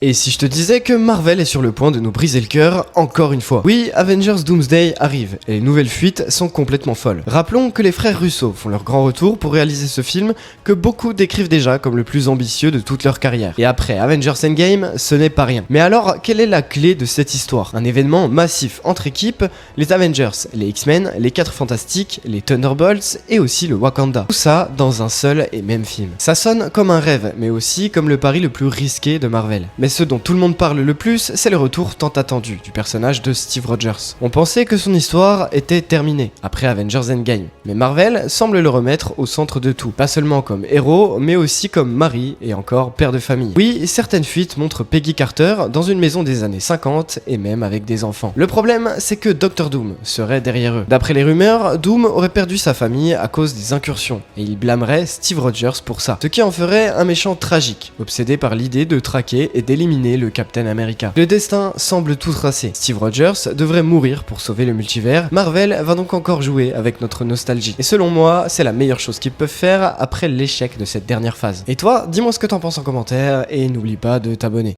Et si je te disais que Marvel est sur le point de nous briser le cœur, encore une fois. Oui, Avengers Doomsday arrive, et les nouvelles fuites sont complètement folles. Rappelons que les frères Russo font leur grand retour pour réaliser ce film que beaucoup décrivent déjà comme le plus ambitieux de toute leur carrière. Et après Avengers Endgame, ce n'est pas rien. Mais alors, quelle est la clé de cette histoire? Un événement massif entre équipes, les Avengers, les X-Men, les 4 Fantastiques, les Thunderbolts et aussi le Wakanda. Tout ça dans un seul et même film. Ça sonne comme un rêve, mais aussi comme le pari le plus risqué de Marvel. Mais ce dont tout le monde parle le plus, c'est le retour tant attendu du personnage de Steve Rogers. On pensait que son histoire était terminée, après Avengers Endgame. Mais Marvel semble le remettre au centre de tout, pas seulement comme héros, mais aussi comme mari et encore père de famille. Oui, certaines fuites montrent Peggy Carter dans une maison des années 50 et même avec des enfants. Le problème, c'est que Dr. Doom serait derrière eux. D'après les rumeurs, Doom aurait perdu sa famille à cause des incursions, et il blâmerait Steve Rogers pour ça. Ce qui en ferait un méchant tragique, obsédé par l'idée de traquer et d'éliminer le Captain America. Le destin semble tout tracé. Steve Rogers devrait mourir pour sauver le multivers. Marvel va donc encore jouer avec notre nostalgie. Et selon moi, c'est la meilleure chose qu'ils peuvent faire après l'échec de cette dernière phase. Et toi, dis-moi ce que t'en penses en commentaire et n'oublie pas de t'abonner.